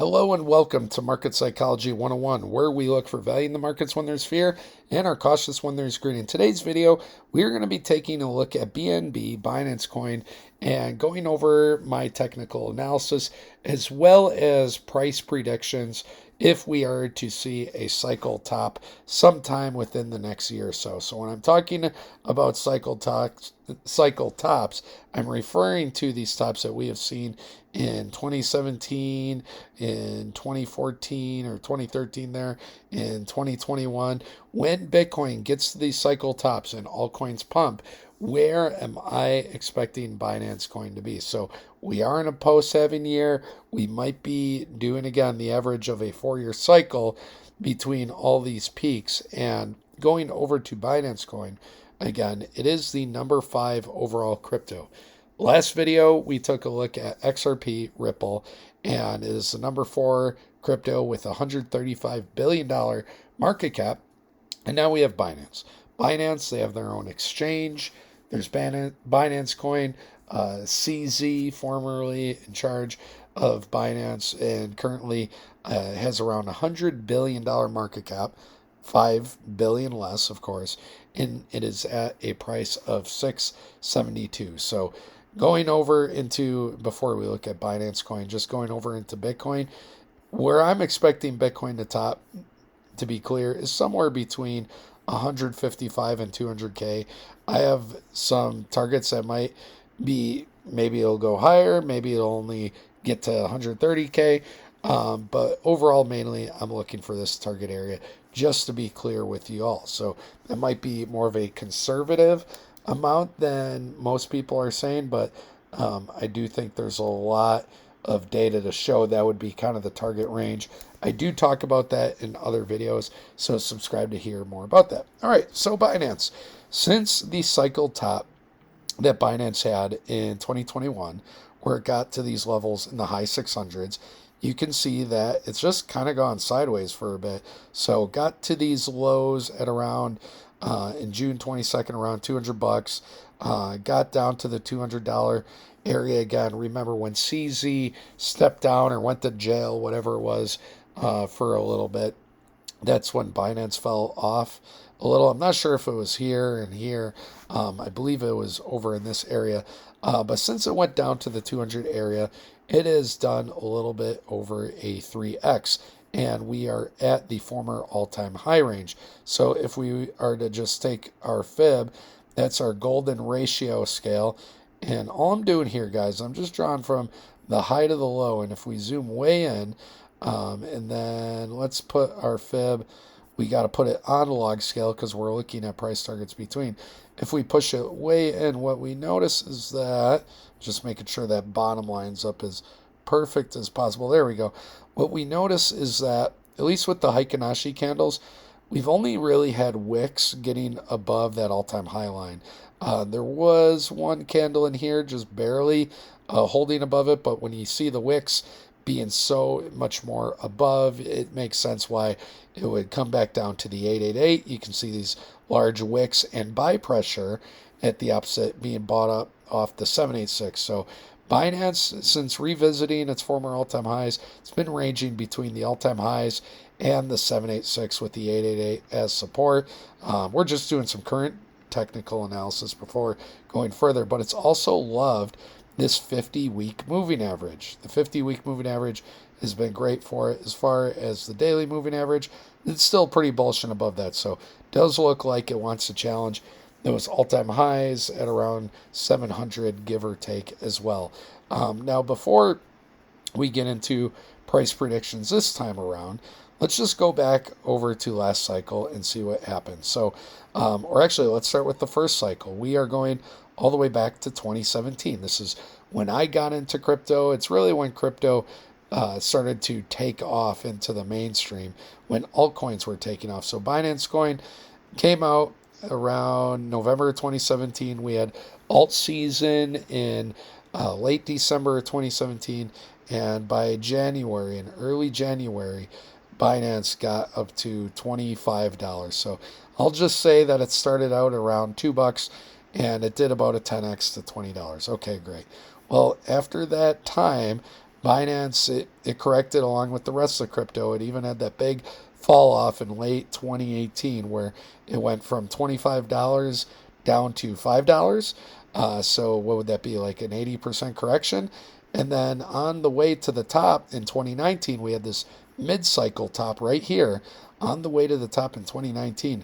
Hello and welcome to Market Psychology 101, where we look for value in the markets when there's fear and are cautious when there's greed. In today's video, we're going to be taking a look at BNB, Binance Coin, and going over my technical analysis as well as price predictions if we are to see a cycle top sometime within the next year or so. So when I'm talking about cycle tops, I'm referring to these tops that we have seen in 2017, in 2014 or 2013 there, in 2021. When Bitcoin gets to these cycle tops and altcoins pump, where am I expecting Binance Coin to be? So we are in a post-halving year. We might be doing, again, the average of a 4-year cycle between all these peaks. And going over to Binance Coin, again, it is the number 5 overall crypto. Last video, we took a look at XRP Ripple, and it is the number 4 crypto with $135 billion market cap. And now we have Binance. Binance, they have their own exchange. There's Binance Coin, CZ, formerly in charge of Binance, and currently has around $100 billion market cap, $5 billion less, of course, and it is at a price of $6.72. So going over into, before we look at Binance Coin, just going over into Bitcoin, where I'm expecting Bitcoin to top, to be clear, is somewhere between 155 and 200K. I have some targets that might be, maybe it'll go higher, maybe it'll only get to 130K. But overall, mainly, I'm looking for this target area, just to be clear with you all. So it might be more of a conservative amount than most people are saying, but I do think there's a lot of data to show that would be kind of the target range. I do talk about that in other videos, so subscribe to hear more about that. All right, so Binance. Since the cycle top that Binance had in 2021, where it got to these levels in the high 600s, you can see that it's just kind of gone sideways for a bit. So got to these lows at around, in June 22nd, around $200. Got down to the $200 area again. Remember when CZ stepped down or went to jail, whatever it was, for a little bit, that's when Binance fell off a little. I'm not sure if it was here and here. I believe it was over in this area. But since it went down to the 200 area, it has done a little bit over a 3x. And we are at the former all-time high range. So if we are to just take our fib, that's our golden ratio scale. And all I'm doing here, guys, I'm just drawing from the high to the low. And if we zoom way in, and then let's put our fib, we got to put it on a log scale because we're looking at price targets between. If we push it way in, what we notice is that, just making sure that bottom lines up as perfect as possible. There we go. What we notice is that, at least with the Heikin-Ashi candles, we've only really had wicks getting above that all-time high line. There was one candle in here just barely holding above it, but when you see the wicks being so much more above, it makes sense why it would come back down to the 888. You can see these large wicks and buy pressure at the opposite being bought up off the 786. So Binance, since revisiting its former all-time highs, it's been ranging between the all-time highs and the 786 with the 888 as support. We're just doing some current technical analysis before going further, but it's also loved this 50-week moving average. The 50-week moving average has been great for it. As far as the daily moving average, it's still pretty bullish and above that. So it does look like it wants to challenge those all-time highs at around 700, give or take, as well. Now, before we get into price predictions this time around, let's just go back over to last cycle and see what happened. So, or actually, let's start with the first cycle. We are going all the way back to 2017. This is when I got into crypto. It's really when crypto started to take off into the mainstream, when altcoins were taking off. So Binance Coin came out around November 2017. We had alt season in late December 2017, and by January, in early January, Binance got up to $25. So I'll just say that it started out around $2 and it did about a 10x to $20. Okay, great. Well, after that time, Binance, it corrected along with the rest of crypto. It even had that big fall off in late 2018 where it went from $25 down to $5. So what would that be, like an 80% correction? And then on the way to the top in 2019, we had this mid-cycle top right here. On the way to the top in 2019,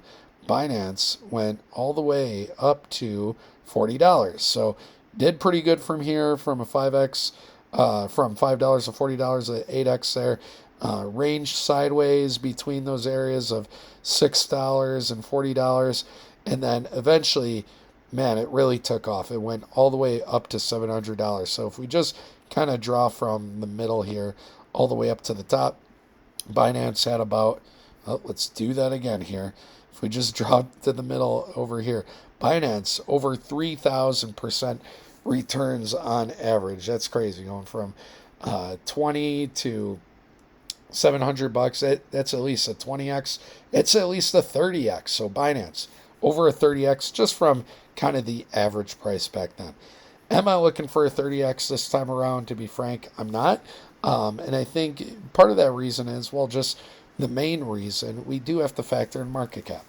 Binance went all the way up to $40. So did pretty good from here, from a 5x, from $5 to $40 at 8x there. Ranged sideways between those areas of $6 and $40. And then eventually, man, it really took off. It went all the way up to $700. So if we just kind of draw from the middle here all the way up to the top, Binance had about, let's do that again here. If we just drop to the middle over here, Binance over 3,000% returns on average. That's crazy, going from 20 to $700. That's at least a 20x. It's at least a 30x. So Binance over a 30x just from kind of the average price back then. Am I looking for a 30x this time around? To be frank, I'm not. And I think part of that reason is, well, just the main reason, we do have to factor in market cap.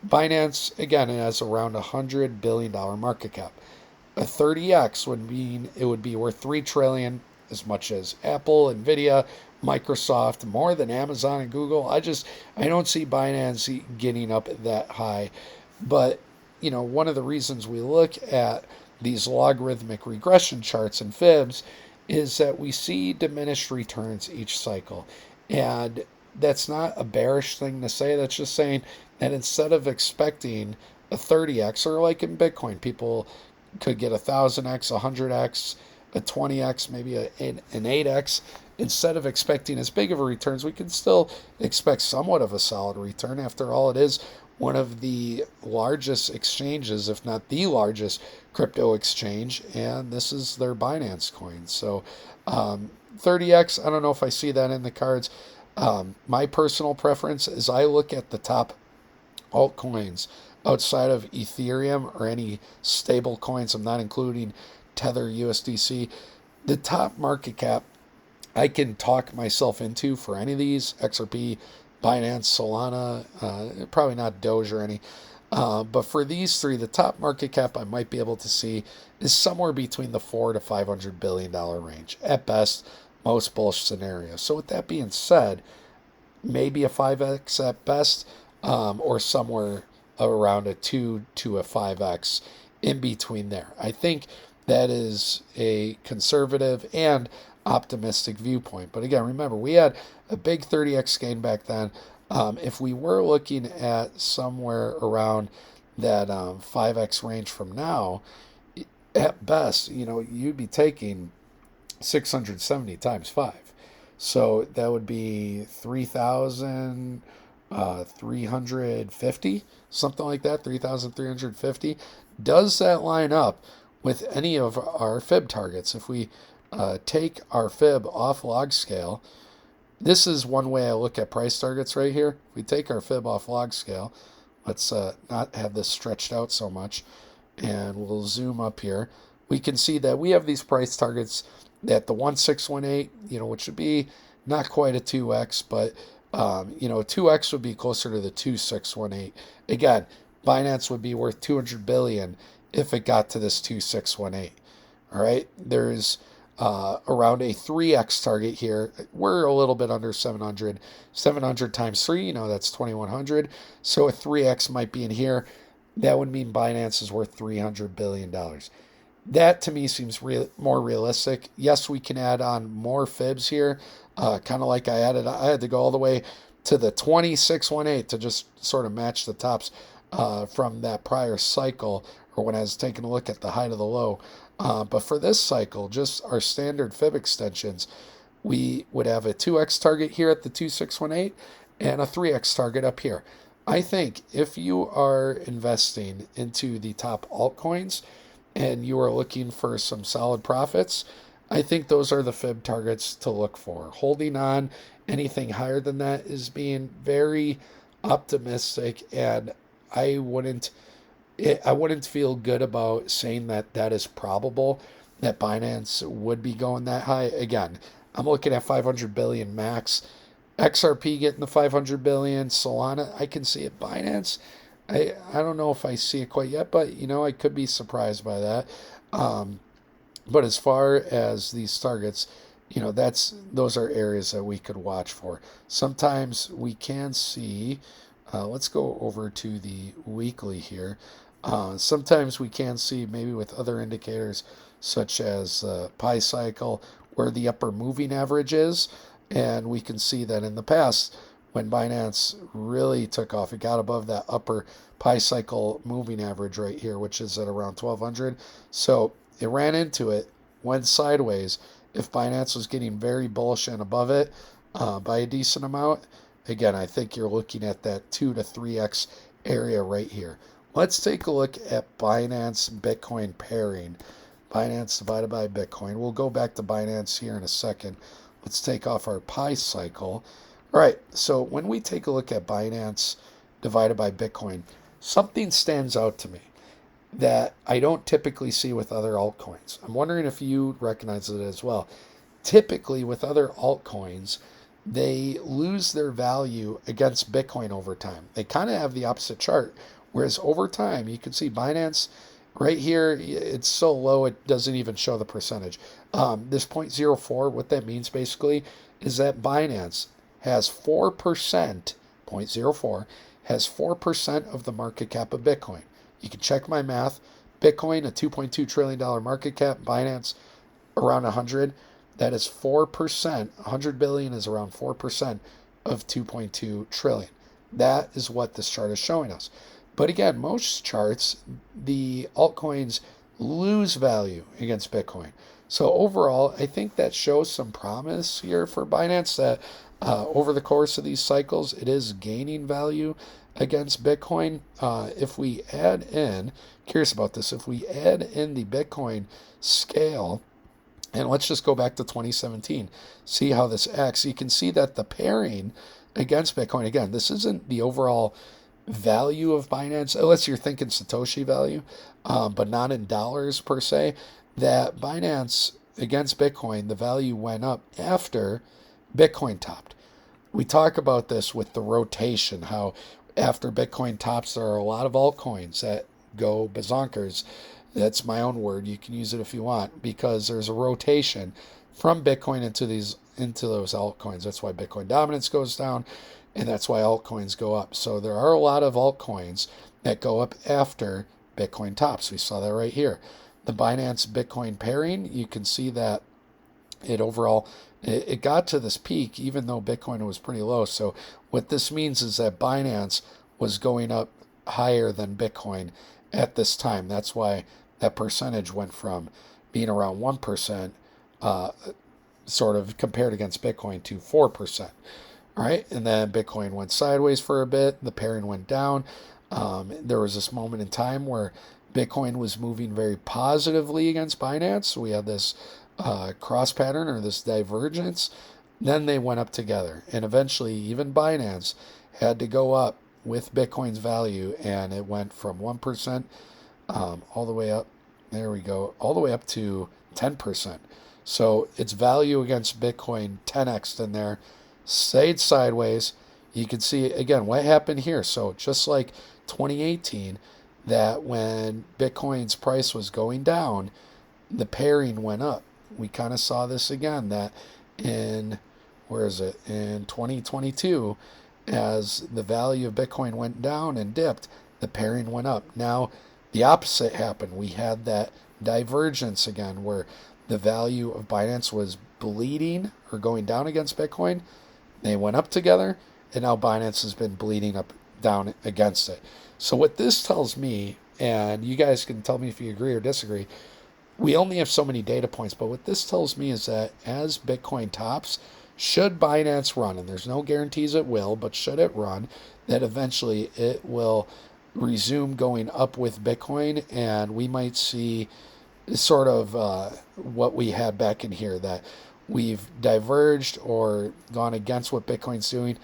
Binance, again, it has around $100 billion market cap. A 30x would mean it would be worth $3 trillion, as much as Apple, Nvidia, Microsoft, more than Amazon and Google. I don't see Binance getting up that high. But, one of the reasons we look at these logarithmic regression charts and fibs is that we see diminished returns each cycle. And that's not a bearish thing to say. That's just saying that instead of expecting a 30x, or like in Bitcoin, people could get 1,000x, 100x, a 20x, maybe an 8x. Instead of expecting as big of a returns, we can still expect somewhat of a solid return. After all, it is one of the largest exchanges, if not the largest crypto exchange, and this is their Binance coin. So 30x, I don't know if I see that in the cards. My personal preference is I look at the top altcoins outside of Ethereum or any stable coins. I'm not including Tether, USDC. The top market cap I can talk myself into for any of these: XRP, Binance, Solana, probably not Doge or any. But for these three, the top market cap I might be able to see is somewhere between the $400 to $500 billion range at best, most bullish scenario. So with that being said, maybe a 5x at best, or somewhere around a 2 to a 5x in between there. I think that is a conservative and optimistic viewpoint. But again, remember, we had a big 30x gain back then. If we were looking at somewhere around that 5x range from now, at best, you'd be taking 670 times 5. So that would be 3,350, something like that, 3,350. Does that line up with any of our fib targets? If we take our fib off log scale, this is one way I look at price targets right here. If we take our fib off log scale, let's not have this stretched out so much, and we'll zoom up here. We can see that we have these price targets at the 1618, which would be not quite a 2x, but a 2x would be closer to the 2618. Again, Binance would be worth $200 billion if it got to this 2618. All right, there's around a 3x target here. We're a little bit under 700. 700 times 3, that's 2100. So a 3x might be in here. That would mean Binance is worth $300 billion. That to me seems more realistic. Yes, we can add on more fibs here, kind of like I had to go all the way to the 2618 to just sort of match the tops from that prior cycle, or when I was taking a look at the height of the low. But for this cycle, just our standard fib extensions, we would have a 2x target here at the 2618 and a 3x target up here. I think if you are investing into the top altcoins and you are looking for some solid profits, I think those are the fib targets to look for. Holding on anything higher than that is being very optimistic, and I wouldn't feel good about saying that is probable, that Binance would be going that high. Again, I'm looking at 500 billion max. XRP getting the 500 billion. Solana, I can see it. Binance, I don't know if I see it quite yet, but I could be surprised by that. Um, but as far as these targets, those are areas that we could watch for. Sometimes we can see. Let's go over to the weekly here. Sometimes we can see maybe with other indicators such as pi cycle where the upper moving average is, and we can see that in the past when Binance really took off, it got above that upper pi cycle moving average right here, which is at around 1200. So it ran into it, went sideways. If Binance was getting very bullish and above it by a decent amount, again, I think you're looking at that 2 to 3x area right here. Let's take a look at Binance Bitcoin pairing. Binance divided by Bitcoin. We'll go back to Binance here in a second. Let's take off our pi cycle. All right, so when we take a look at Binance divided by Bitcoin, something stands out to me that I don't typically see with other altcoins. I'm wondering if you recognize it as well. Typically, with other altcoins, they lose their value against Bitcoin over time. They kind of have the opposite chart, whereas over time, you can see Binance right here, it's so low it doesn't even show the percentage. This 0.04, what that means basically is that Binance has 4%, 0.04, has 4% of the market cap of Bitcoin. You can check my math. Bitcoin, a $2.2 trillion market cap. Binance, around 100. That is 4%. 100 billion is around 4% of 2.2 trillion. That is what this chart is showing us. But again, most charts, the altcoins lose value against Bitcoin. So overall, I think that shows some promise here for Binance that over the course of these cycles, it is gaining value against Bitcoin. If we add in, curious about this, if we add in the Bitcoin scale, and let's just go back to 2017, see how this acts. You can see that the pairing against Bitcoin, again, this isn't the overall value of Binance, unless you're thinking Satoshi value, but not in dollars per se, that Binance against Bitcoin, the value went up after Bitcoin topped. We talk about this with the rotation, how after Bitcoin tops, there are a lot of altcoins that go bazonkers. That's my own word. You can use it if you want, because there's a rotation from Bitcoin into those altcoins. That's why Bitcoin dominance goes down, and that's why altcoins go up. So there are a lot of altcoins that go up after Bitcoin tops. We saw that right here. The Binance Bitcoin pairing, you can see that it got to this peak even though Bitcoin was pretty low. So what this means is that Binance was going up higher than Bitcoin at this time. That's why that percentage went from being around 1%, sort of compared against Bitcoin, to 4%. All right, and then Bitcoin went sideways for a bit. The pairing went down. There was this moment in time where Bitcoin was moving very positively against Binance. We had this cross pattern or this divergence. Then they went up together, and eventually even Binance had to go up with Bitcoin's value, and it went from 1% all the way up. There we go, all the way up to 10%. So its value against Bitcoin 10x in there, stayed sideways. You can see again what happened here. So just like 2018, that when Bitcoin's price was going down, the pairing went up. We kind of saw this again, that in 2022, as the value of Bitcoin went down and dipped, the pairing went up. Now the opposite happened. We had that divergence again where the value of Binance was bleeding or going down against Bitcoin. They went up together, and now Binance has been bleeding down against it. So what this tells me, and you guys can tell me if you agree or disagree, we only have so many data points, but what this tells me is that as Bitcoin tops, should Binance run, and there's no guarantees it will, but should it run, that eventually it will resume going up with Bitcoin, and we might see sort of what we had back in here, that we've diverged or gone against what Bitcoin's doing,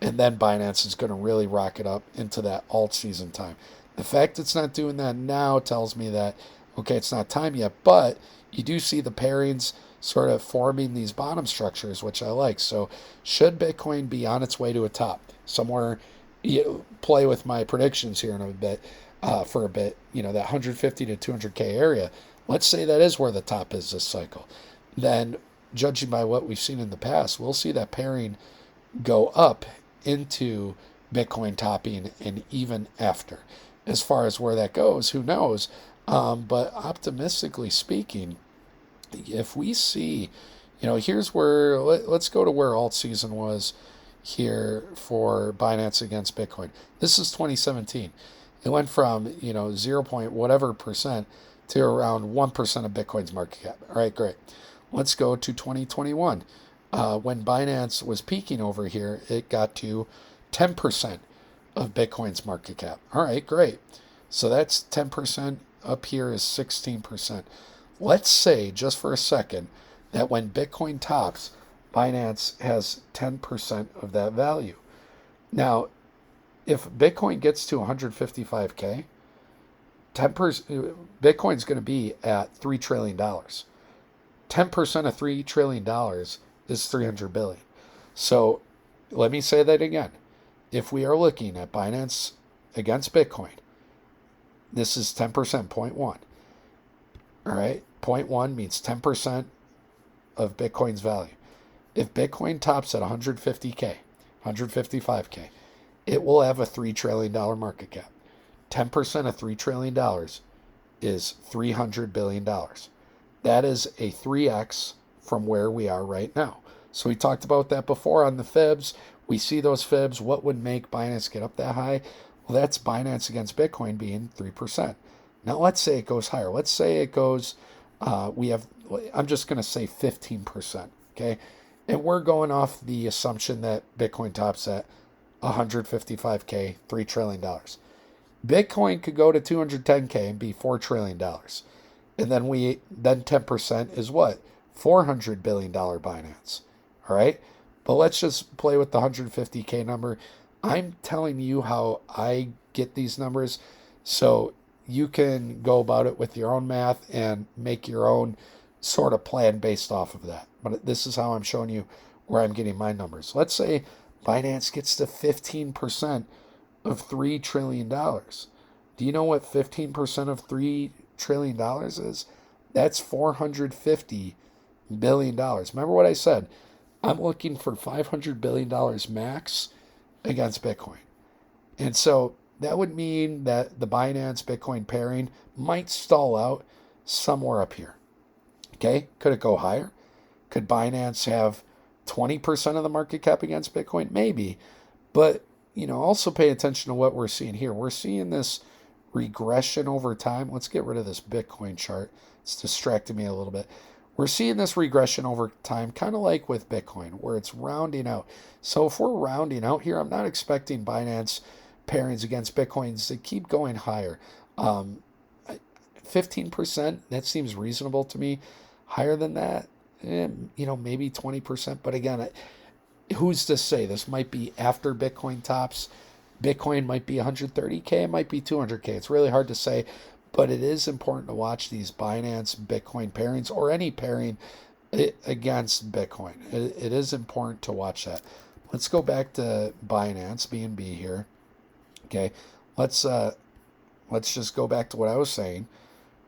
and then Binance is going to really rocket up into that alt season time. The fact it's not doing that now tells me that, okay, it's not time yet, but you do see the pairings sort of forming these bottom structures, which I like. So should Bitcoin be on its way to a top somewhere, play with my predictions here in a bit, for a bit, that 150 to 200K area, let's say that is where the top is this cycle, then judging by what we've seen in the past, we'll see that pairing go up into Bitcoin topping and even after. As far as where that goes, who knows? But optimistically speaking, if we see, here's where, let's go to where alt season was here for Binance against Bitcoin. This is 2017. It went from, 0 point whatever percent to around 1% of Bitcoin's market cap. All right, great. Let's go to 2021. When Binance was peaking over here, it got to 10% of Bitcoin's market cap. All right, great. So that's 10%. Up here is 16%. Let's say, just for a second, that when Bitcoin tops, Binance has 10% of that value. Now, if Bitcoin gets to 155K, 10%, Bitcoin's going to be at $3 trillion. 10% of $3 trillion is 300 billion. So let me say that again. If we are looking at Binance against Bitcoin, this is 10%, 0.1. All right, 0.1 means 10% of Bitcoin's value. If Bitcoin tops at 150K, 155K, it will have a $3 trillion market cap. 10% of $3 trillion is $300 billion. That is a 3x from where we are right now. So we talked about that before on the fibs. We see those fibs. What would make Binance get up that high? Well, that's Binance against Bitcoin being 3%. Now, let's say it goes higher. Let's say it goes, I'm just going to say 15%, okay? And we're going off the assumption that Bitcoin tops at 155K, $3 trillion. Bitcoin could go to 210K and be $4 trillion. And then 10% is what? $400 billion Binance. All right? But let's just play with the 150K number. I'm telling you how I get these numbers, so you can go about it with your own math and make your own sort of plan based off of that. But this is how I'm showing you where I'm getting my numbers. Let's say Binance gets to 15% of $3 trillion. Do you know what 15% of $3 trillion is? That's $450 billion. Remember what I said? I'm looking for $500 billion max against Bitcoin. And so that would mean that the Binance Bitcoin pairing might stall out somewhere up here. Okay, could it go higher? Could Binance have 20% of the market cap against Bitcoin? Maybe. But, also pay attention to what we're seeing here. We're seeing this regression over time. Let's get rid of this Bitcoin chart. It's distracting me a little bit. We're seeing this regression over time, kind of like with Bitcoin, where it's rounding out. So if we're rounding out here, I'm not expecting Binance pairings against Bitcoins to keep going higher. 15%, that seems reasonable to me. Higher than that, maybe 20%. But again, who's to say? This might be after Bitcoin tops. Bitcoin might be 130K, it might be 200K. It's really hard to say, but it is important to watch these Binance Bitcoin pairings or any pairing against Bitcoin. It is important to watch that. Let's go back to Binance, BNB here. Okay, let's just go back to what I was saying.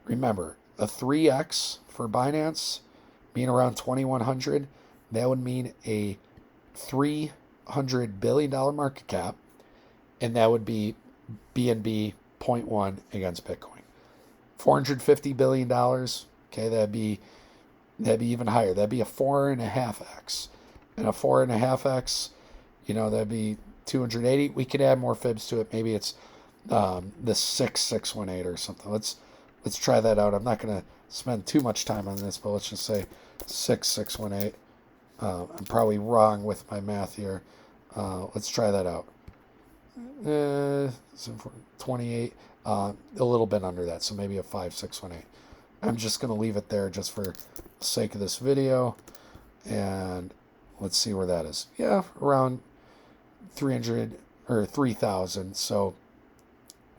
Remember, a 3x for Binance being around 2,100, that would mean a $300 billion market cap, and that would be BNB 0.1 against Bitcoin. $450 billion, okay, that'd be even higher. That'd be a 4.5x. And a 4.5x, that'd be 280. We could add more fibs to it. Maybe it's the 6618 or something. Let's try that out. I'm not going to spend too much time on this, but let's just say 6618. I'm probably wrong with my math here. Let's try that out. 28, a little bit under that, so maybe a 5618. I'm just going to leave it there just for the sake of this video, and let's see where that is. Yeah, around 300 or 3,000. So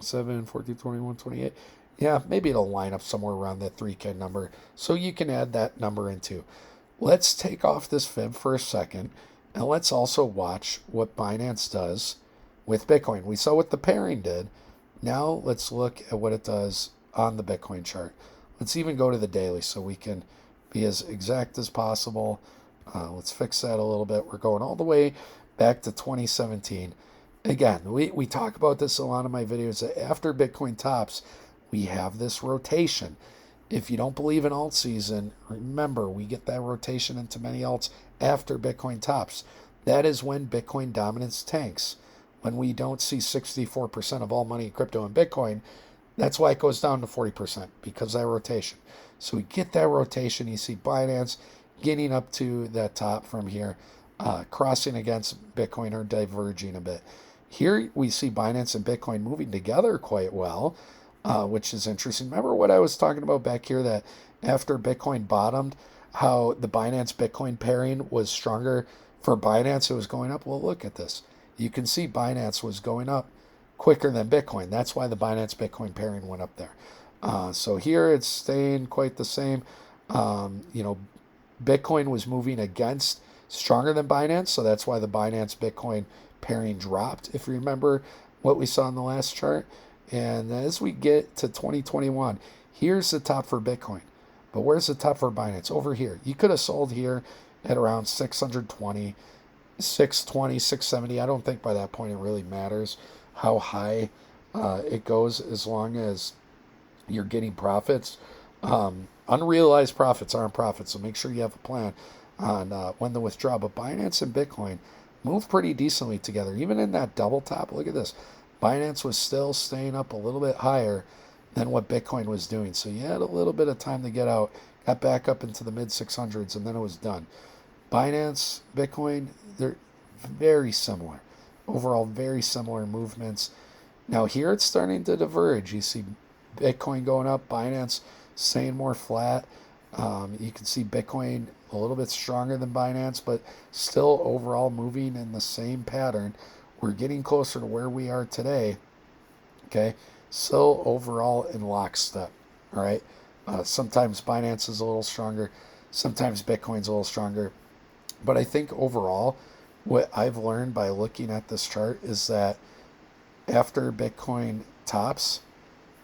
7, 14, 21, 28. Yeah, maybe it'll line up somewhere around that 3K number. So you can add that number into. let's take off this fib for a second, and let's also watch what Binance does with Bitcoin. We saw what the pairing did. Now let's look at what it does on the Bitcoin chart. Let's even go to the daily so we can be as exact as possible. Let's fix that a little bit. We're going all the way back to 2017. Again, we talk about this a lot in my videos, that after Bitcoin tops, we have this rotation. If you don't believe in alt season, remember, we get that rotation into many alts after Bitcoin tops. That is when Bitcoin dominance tanks. When we don't see 64% of all money in crypto and Bitcoin, that's why it goes down to 40%, because of that rotation. So we get that rotation. You see Binance getting up to that top from here, crossing against Bitcoin or diverging a bit. Here we see Binance and Bitcoin moving together quite well, which is interesting. Remember what I was talking about back here, that after Bitcoin bottomed, how the Binance Bitcoin pairing was stronger for Binance? It was going up. Well, look at this. You can see Binance was going up quicker than Bitcoin. That's why the Binance Bitcoin pairing went up there. So here it's staying quite the same. Bitcoin was moving against stronger than Binance, so that's why the Binance Bitcoin pairing dropped, if you remember what we saw in the last chart. And as we get to 2021, here's the top for Bitcoin. But where's the top for Binance? Over here. You could have sold here at around 620, 620, 670. I don't think by that point it really matters how high it goes, as long as you're getting profits. Unrealized profits aren't profits, so make sure you have a plan on when to withdraw. But Binance and Bitcoin move pretty decently together. Even in that double top, look at this. Binance was still staying up a little bit higher than what Bitcoin was doing. So you had a little bit of time to get out, got back up into the mid 600s, and then it was done. Binance, Bitcoin, they're very similar. Overall, very similar movements. Now here it's starting to diverge. You see Bitcoin going up, Binance staying more flat. You can see Bitcoin a little bit stronger than Binance, but still overall moving in the same pattern. We're getting closer to where we are today. Okay, so overall in lockstep. All right. Sometimes Binance is a little stronger, sometimes Bitcoin's a little stronger, but I think overall, what I've learned by looking at this chart is that after Bitcoin tops,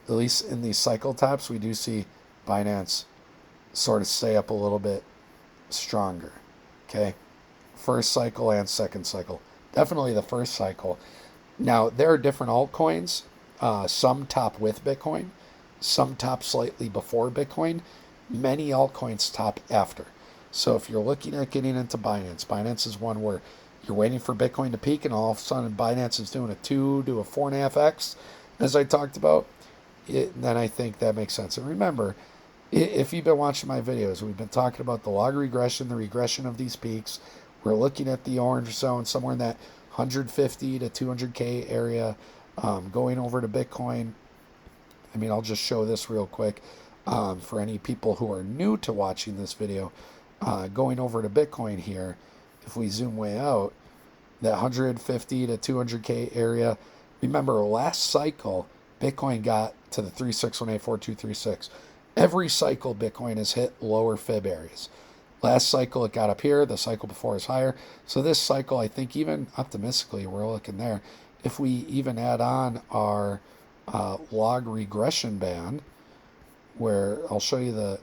at least in these cycle tops, we do see Binance sort of stay up a little bit stronger. Okay, first cycle and second cycle. Definitely the first cycle. Now, there are different altcoins. Some top with Bitcoin, some top slightly before Bitcoin. Many altcoins top after. So if you're looking at getting into Binance, Binance is one where you're waiting for Bitcoin to peak, and all of a sudden Binance is doing a 2 to a 4.5x, as I talked about. Then I think that makes sense. And remember, if you've been watching my videos, we've been talking about the log regression, the regression of these peaks. We're looking at the orange zone, somewhere in that 150 to 200K area, going over to Bitcoin. I mean, I'll just show this real quick for any people who are new to watching this video. Going over to Bitcoin here, if we zoom way out, that 150 to 200K area. Remember, last cycle, Bitcoin got to the 36184236. Every cycle, Bitcoin has hit lower fib areas. Last cycle, it got up here. The cycle before is higher. So this cycle, I think, even optimistically, we're looking there. If we even add on our log regression band, where I'll show you the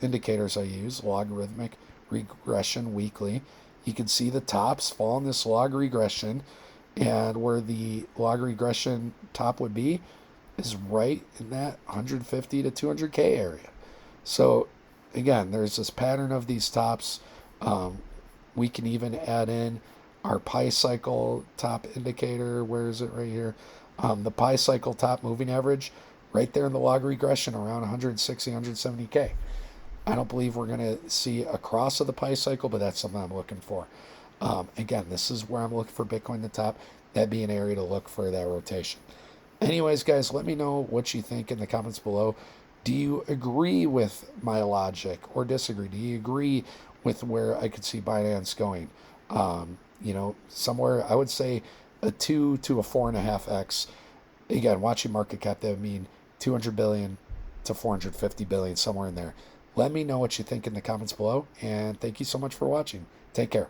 indicators I use, logarithmic regression weekly, you can see the tops fall in this log regression, and where the log regression top would be is right in that 150 to 200K area. So again, there's this pattern of these tops. We can even add in our pi cycle top indicator. Where is it? Right here. The pi cycle top moving average right there in the log regression around 160, 170K. I don't believe we're going to see a cross of the pi cycle, but that's something I'm looking for. Again, this is where I'm looking for Bitcoin to top. That'd be an area to look for that rotation. Anyways, guys, let me know what you think in the comments below. Do you agree with my logic or disagree? Do you agree with where I could see Binance going? Somewhere I would say a 2 to a 4.5x. Again, watching market cap, that would mean 200 billion to 450 billion, somewhere in there. Let me know what you think in the comments below, and thank you so much for watching. Take care.